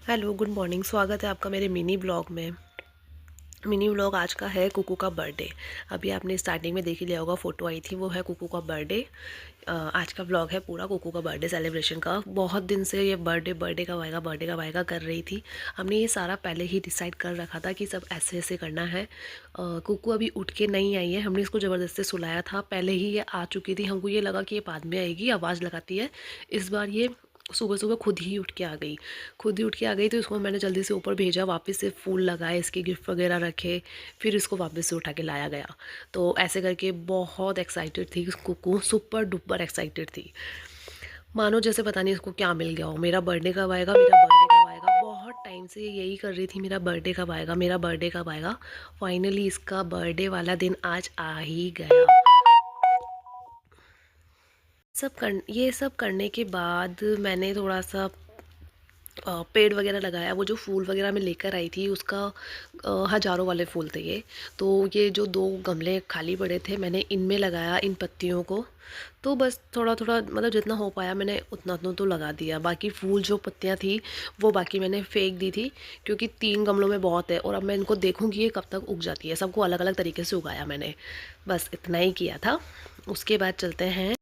Hello, good morning. स्वागत है आपका मेरे मिनी ब्लॉग में। मिनी ब्लॉग आज का है कुकू का बर्थडे। अभी आपने स्टार्टिंग में देख ही लिया होगा, फ़ोटो आई थी, वो है कुकू का बर्थडे। आज का ब्लॉग है पूरा कुकू का बर्थडे सेलिब्रेशन का। बहुत दिन से ये बर्थडे कब आएगा कर रही थी। हमने ये सारा पहले ही डिसाइड कर रखा था कि सब ऐसे ऐसे करना है। कुकू अभी उठ के नहीं आई है, हमने इसको ज़बरदस्ती सुलाया था। पहले ही ये आ चुकी थी, हमको ये लगा कि ये बाद में आएगी, आवाज़ लगाती है। इस बार ये सुबह सुबह खुद ही उठ के आ गई। खुद ही उठ के आ गई तो इसको मैंने जल्दी से ऊपर भेजा, वापस से फूल लगाए, इसके गिफ्ट वगैरह रखे, फिर इसको वापस से उठा के लाया गया। तो ऐसे करके बहुत एक्साइटेड थी कुकू, सुपर डुपर एक्साइटेड थी। मानो जैसे पता नहीं इसको क्या मिल गया हो। मेरा बर्थडे कब आएगा, मेरा बर्थडे कब आएगा, बहुत टाइम से ये यही कर रही थी, मेरा बर्थडे कब आएगा, मेरा बर्थडे कब आएगा। फाइनली इसका बर्थडे वाला दिन आज आ ही गया। ये सब करने के बाद मैंने थोड़ा सा पेड़ वगैरह लगाया। वो जो फूल वगैरह मैं लेकर आई थी उसका हज़ारों वाले फूल थे ये। तो ये जो 2 गमले खाली पड़े थे मैंने इनमें लगाया इन पत्तियों को। तो बस थोड़ा थोड़ा मतलब जितना हो पाया मैंने उतना उतना तो लगा दिया। बाकी फूल जो पत्तियां थी वो बाकी मैंने फेंक दी थी, क्योंकि 3 गमलों में बहुत है और अब मैं इनको देखूंगी ये कब तक उग जाती है। सबको अलग अलग तरीके से उगाया मैंने, बस इतना ही किया था। उसके बाद चलते हैं,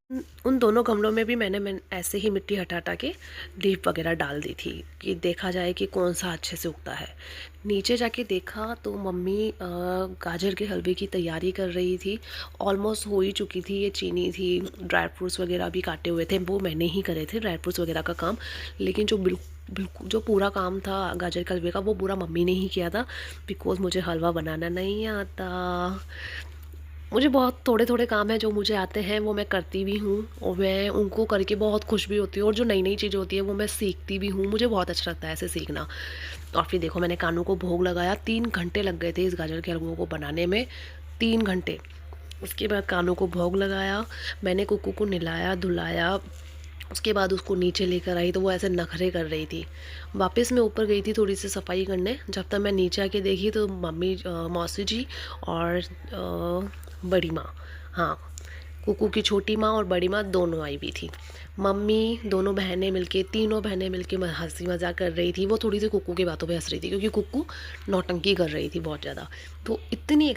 उन दोनों गमलों में भी मैंने ऐसे ही मिट्टी हटा हटा के लीफ वगैरह डाल दी थी कि देखा जाए कि कौन सा अच्छे से उगता है। नीचे जाके देखा तो मम्मी गाजर के हलवे की तैयारी कर रही थी। ऑलमोस्ट हो ही चुकी थी, ये चीनी थी, ड्राई फ्रूट्स वगैरह भी काटे हुए थे, वो मैंने ही करे थे ड्राई फ्रूट्स वगैरह का काम। लेकिन जो बिल्कुल जो पूरा काम था गाजर के हलवे का वो पूरा मम्मी ने ही किया था, बिकॉज़ मुझे हलवा बनाना नहीं आता। मुझे बहुत थोड़े थोड़े काम हैं जो मुझे आते हैं, वो मैं करती भी हूँ और मैं उनको करके बहुत खुश भी होती हूँ। और जो नई नई चीज़ें होती है वो मैं सीखती भी हूँ, मुझे बहुत अच्छा लगता है ऐसे सीखना। और फिर देखो मैंने कानू को भोग लगाया, 3 घंटे लग गए थे इस गाजर के हलवों को बनाने में, 3 घंटे। उसके बाद कानू को भोग लगाया, मैंने कुकू को नहलाया धुलाया। उसके बाद उसको नीचे लेकर आई तो वो ऐसे नखरे कर रही थी। वापस मैं ऊपर गई थी थोड़ी सी सफाई करने, जब तक मैं नीचे आके देखी तो मम्मी मौसी जी और बड़ी माँ, हाँ, कुकू की छोटी माँ और बड़ी माँ दोनों आई हुई थी। मम्मी दोनों बहनें मिलके, तीनों बहनें मिलके हंसी मजाक कर रही थी। वो थोड़ी सी कुकू की बातों पे हंस रही थी क्योंकि कुकू नौटंकी कर रही थी बहुत ज़्यादा। तो इतनी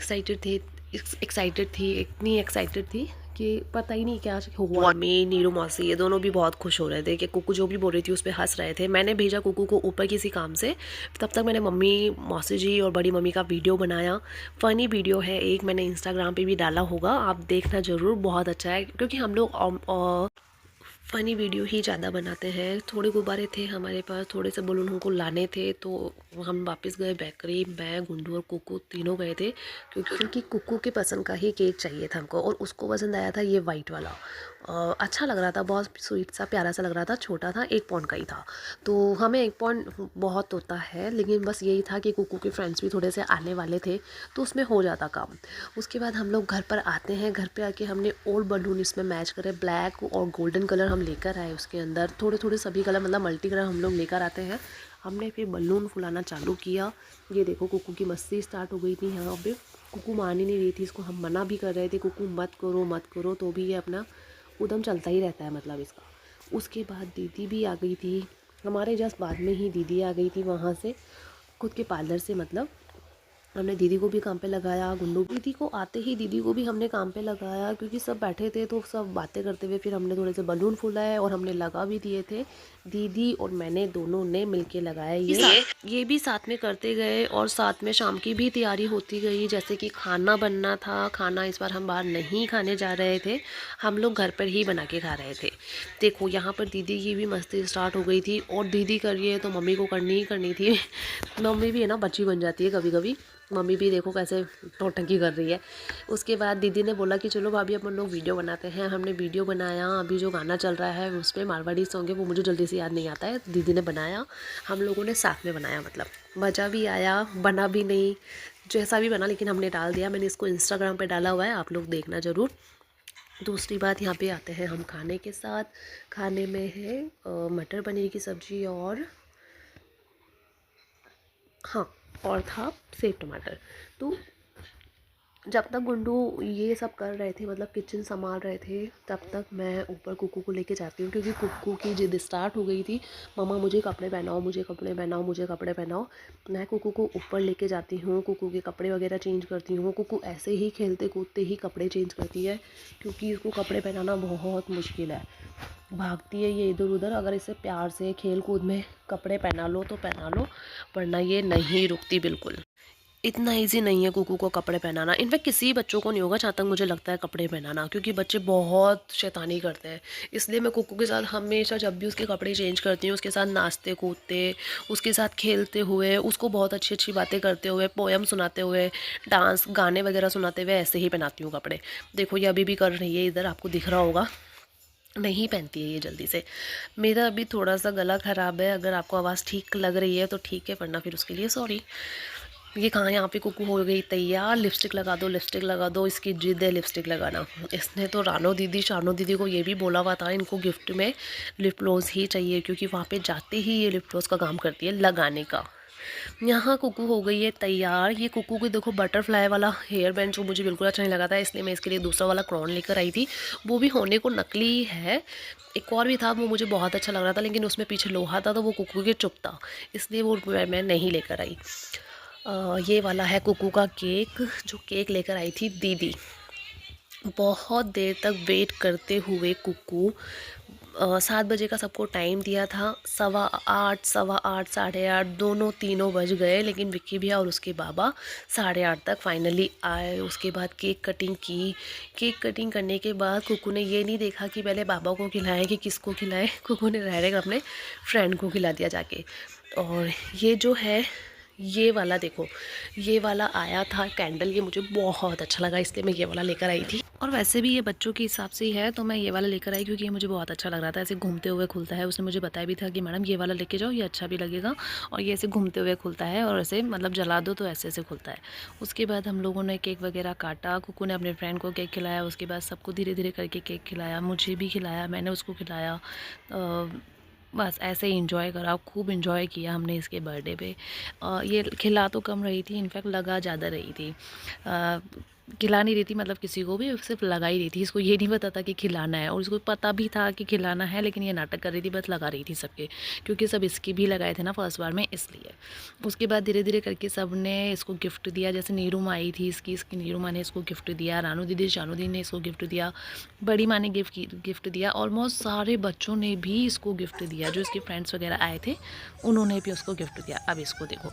इतनी एक्साइटेड थी कि पता ही नहीं क्या हुआ। मम्मी नीरू मौसी ये दोनों भी बहुत खुश हो रहे थे कि कुकू जो भी बोल रही थी उस पर हंस रहे थे। मैंने भेजा कुकू को ऊपर किसी काम से, तब तक मैंने मम्मी मौसी जी और बड़ी मम्मी का वीडियो बनाया। फ़नी वीडियो है एक, मैंने इंस्टाग्राम पे भी डाला होगा, आप देखना ज़रूर, बहुत अच्छा है। क्योंकि हम लोग फ़नी वीडियो ही ज़्यादा बनाते हैं। थोड़े गुब्बारे थे हमारे पास, थोड़े से बलून हमको लाने थे, तो हम वापस गए बेकरी। मैं, गुंडू और कुकू तीनों गए थे, क्योंकि कुकू के पसंद का ही केक चाहिए था हमको और उसको पसंद आया था ये वाइट वाला। अच्छा लग रहा था, बहुत स्वीट सा प्यारा सा लग रहा था, छोटा था, 1 पाउंड का ही था। तो हमें 1 पाउंड बहुत होता है, लेकिन बस यही था कि कुकू के फ्रेंड्स भी थोड़े से आने वाले थे तो उसमें हो जाता काम। उसके बाद हम लोग घर पर आते हैं, घर पे आके हमने और बलून इसमें मैच करे, ब्लैक और गोल्डन कलर हम लेकर आए। उसके अंदर थोड़े थोड़े सभी कलर, मतलब मल्टी कलर हम लोग लेकर आते हैं। हमने फिर बलून फुलाना चालू किया। ये देखो कुकू की मस्ती स्टार्ट हो गई थी यहाँ पे। कुकू मान ही नहीं रही थी, इसको हम मना भी कर रहे थे, कुकू मत करो मत करो, तो भी ये अपना उदम चलता ही रहता है मतलब इसका। उसके बाद दीदी भी आ गई थी, हमारे जस्ट बाद में ही दीदी आ गई थी वहाँ से, खुद के पार्लर से मतलब। हमने दीदी को भी काम पे लगाया, गुंडू दीदी को आते ही दीदी को भी हमने काम पे लगाया, क्योंकि सब बैठे थे तो सब बातें करते हुए फिर हमने थोड़े से बलून फुलाए और हमने लगा भी दिए थे। दीदी और मैंने दोनों ने मिलके लगाया ये भी साथ में करते गए। और साथ में शाम की भी तैयारी होती गई, जैसे कि खाना बनना था। खाना इस बार हम बाहर नहीं खाने जा रहे थे, हम लोग घर पर ही बना के खा रहे थे। देखो यहाँ पर दीदी की भी मस्ती स्टार्ट हो गई थी, और दीदी कर रही है तो मम्मी को करनी ही करनी थी। मम्मी भी है ना, बच्ची बन जाती है कभी कभी। मम्मी भी देखो कैसे नौटंकी कर रही है। उसके बाद दीदी ने बोला कि चलो भाभी अपन लोग वीडियो बनाते हैं। हमने वीडियो बनाया। अभी जो गाना चल रहा है उसमें मारवाड़ी सॉन्ग है, वो मुझे जल्दी से याद नहीं आता है, दीदी ने बनाया, हम लोगों ने साथ में बनाया। मतलब मज़ा भी आया, बना भी नहीं जैसा भी बना, लेकिन हमने डाल दिया। मैंने इसको इंस्टाग्राम पे डाला हुआ है, आप लोग देखना ज़रूर। दूसरी बात, यहाँ पे आते हैं हम खाने के साथ। खाने में है मटर पनीर की सब्ज़ी और हाँ, और था सेव टमाटर। तो जब तक गुंडू ये सब कर रहे थे, मतलब किचन संभाल रहे थे, तब तक मैं ऊपर कुकू को लेके जाती हूँ, क्योंकि कुकू की जिद स्टार्ट हो गई थी, मम्मा मुझे कपड़े पहनाओ, मुझे कपड़े पहनाओ, मुझे कपड़े पहनाओ। मैं कुकू को ऊपर लेके जाती हूँ, कुकू के कपड़े वगैरह चेंज करती हूँ। कुकू ऐसे ही खेलते कूदते ही कपड़े चेंज करती है, क्योंकि इसको कपड़े पहनाना बहुत मुश्किल है। भागती है ये इधर उधर, अगर इसे प्यार से खेल कूद में कपड़े पहना लो तो पहना लो, वरना ये नहीं रुकती बिल्कुल। इतना ईज़ी नहीं है कुकू को कपड़े पहनाना। इनफैक्ट किसी बच्चों को नहीं होगा जहाँ तक मुझे लगता है कपड़े पहनाना, क्योंकि बच्चे बहुत शैतानी करते हैं। इसलिए मैं कुकू के साथ हमेशा जब भी उसके कपड़े चेंज करती हूँ, उसके साथ नाचते कूदते, उसके साथ खेलते हुए, उसको बहुत अच्छी-अच्छी बातें करते हुए, पोएम सुनाते हुए, डांस गाने वगैरह सुनाते हुए ऐसे ही पहनाती हूँ कपड़े। देखो ये अभी भी कर रही है, इधर आपको दिख रहा होगा। नहीं पहनती है ये जल्दी से। मेरा अभी थोड़ा-सा गला ख़राब है, अगर आपको आवाज़ ठीक लग रही है तो ठीक है, वरना फिर उसके लिए सॉरी। ये कहाँ, यहाँ पे कुकू हो गई तैयार, लिपस्टिक लगा दो, लिपस्टिक लगा दो, इसकी जिद है लिपस्टिक लगाना। इसने तो रानो दीदी, शानो दीदी को ये भी बोला हुआ था इनको गिफ्ट में लिप ग्लॉस ही चाहिए, क्योंकि वहाँ पे जाते ही ये लिप ग्लॉस का काम करती है लगाने का। यहाँ कुकू हो गई है तैयार। ये कुकू की देखो बटरफ्लाई वाला हेयर बैंड जो मुझे बिल्कुल अच्छा नहीं लगा था, इसलिए मैं इसके लिए दूसरा वाला क्राउन लेकर आई थी। वो भी होने को नकली है। एक और भी था, वो मुझे बहुत अच्छा लग रहा था, लेकिन उसमें पीछे लोहा था तो वो कुकू के चुप था, इसलिए वो मैं नहीं लेकर आई। ये वाला है कुकू का केक, जो केक लेकर आई थी दीदी। बहुत देर तक वेट करते हुए कुकू 7 बजे का सबको टाइम दिया था, 8:15, 8:15, 8:30 दोनों तीनों बज गए, लेकिन विक्की भैया और उसके बाबा 8:30 तक फाइनली आए। उसके बाद केक कटिंग की। केक कटिंग करने के बाद कुकू ने ये नहीं देखा कि पहले बाबा को खिलाएं कि किसको खिलाएं, कुकू ने डायरेक्ट अपने फ्रेंड को खिला दिया जाके। और ये जो है, ये वाला देखो, ये वाला आया था कैंडल, ये मुझे बहुत अच्छा लगा, इसलिए मैं ये वाला लेकर आई थी। और वैसे भी ये बच्चों के हिसाब से ही है, तो मैं ये वाला लेकर आई क्योंकि ये मुझे बहुत अच्छा लग रहा था। ऐसे घूमते हुए खुलता है, उसने मुझे बताया भी था कि मैडम ये वाला लेके जाओ, ये अच्छा भी लगेगा, और ये ऐसे घूमते हुए खुलता है, और ऐसे मतलब जला दो तो ऐसे ऐसे खुलता है। उसके बाद हम लोगों ने केक वगैरह काटा, कुकू ने अपने फ्रेंड को केक खिलाया, उसके बाद सबको धीरे धीरे करके केक खिलाया, मुझे भी खिलाया, मैंने उसको खिलाया। बस ऐसे ही इंजॉय करा, खूब इंजॉय किया हमने इसके बर्थडे पे। ये खिला तो कम रही थी, इनफैक्ट लगा ज़्यादा रही थी। खिला नहीं रही थी, मतलब किसी को भी, सिर्फ लगा ही रही थी। इसको ये नहीं पता था कि खिलाना है, और इसको पता भी था कि खिलाना है, लेकिन ये नाटक कर रही थी, बस लगा रही थी सबके, क्योंकि सब इसकी भी लगाए थे ना फर्स्ट बार में, इसलिए। उसके बाद धीरे धीरे करके सब ने इसको गिफ्ट दिया। जैसे नीरू माँ आई थी इसकी नीरू माँ ने इसको गिफ्ट दिया, रानू दीदी शानू दीदी ने इसको गिफ्ट दिया, बड़ी माँ ने गिफ्ट दिया, ऑलमोस्ट सारे बच्चों ने भी इसको गिफ्ट दिया। जो इसके फ्रेंड्स वगैरह आए थे उन्होंने भी उसको गिफ्ट दिया। अब इसको देखो,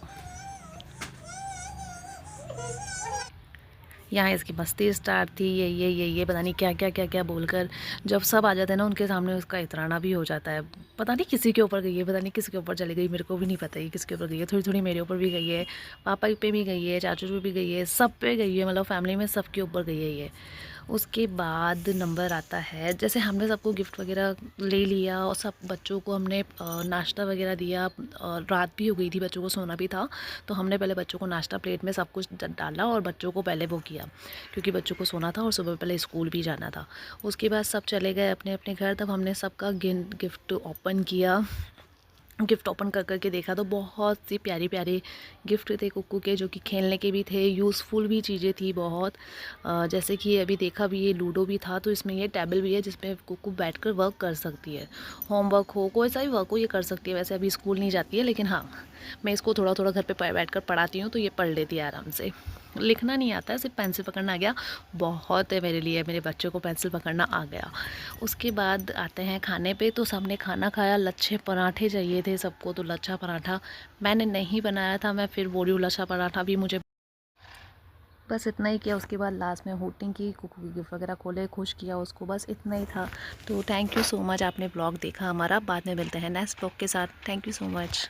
यहाँ इसकी मस्ती स्टार्ट थी, ये पता नहीं क्या क्या क्या क्या बोलकर। जब सब आ जाते हैं ना उनके सामने, उसका इतराना भी हो जाता है। पता नहीं किसी के ऊपर गई है, पता नहीं किसके ऊपर चली गई, मेरे को भी नहीं पता है किसके ऊपर गई है। थोड़ी थोड़ी मेरे ऊपर भी गई है, पापा पे भी गई है, चाचू पे भी गई है, सब पे गई है, मतलब फैमिली में सबके ऊपर गई है ये। उसके बाद नंबर आता है, जैसे हमने सबको गिफ्ट वगैरह ले लिया, और सब बच्चों को हमने नाश्ता वगैरह दिया, और रात भी हो गई थी, बच्चों को सोना भी था, तो हमने पहले बच्चों को नाश्ता प्लेट में सब कुछ डाला, और बच्चों को पहले वो किया, क्योंकि बच्चों को सोना था और सुबह पहले स्कूल भी जाना था। उसके बाद सब चले गए अपने अपने घर, तब हमने सबका गिफ्ट ओपन किया। गिफ्ट ओपन कर कर के देखा तो बहुत सी प्यारी प्यारी गिफ्ट थे कुक्कू के, जो कि खेलने के भी थे, यूज़फुल भी चीज़ें थी बहुत। जैसे कि अभी देखा भी, ये लूडो भी था, तो इसमें ये टेबल भी है जिसमें कुक्कू बैठकर वर्क कर सकती है। होमवर्क हो, कोई सा भी वर्क हो, ये कर सकती है। वैसे अभी स्कूल नहीं जाती है, लेकिन हाँ, मैं इसको थोड़ा थोड़ा घर पे बैठ कर पढ़ाती हूँ, तो ये पढ़ लेती है आराम से। लिखना नहीं आता है, सिर्फ पेंसिल पकड़ना आ गया बहुत है मेरे लिए, मेरे बच्चों को पेंसिल पकड़ना आ गया। उसके बाद आते हैं खाने पे, तो सबने खाना खाया। लच्छे पराठे चाहिए थे सबको, तो लच्छा पराठा मैंने नहीं बनाया था, मैं फिर बोली लच्छा पराठा भी मुझे, बस इतना ही किया। उसके बाद लास्ट में होटिंग की, कुकू की गिफ्ट वगैरह खोले, खुश किया उसको, बस इतना ही था। तो थैंक यू सो मच, आपने ब्लॉग देखा हमारा। बाद में मिलते हैं नेक्स्ट ब्लॉग के साथ। Thank you so much.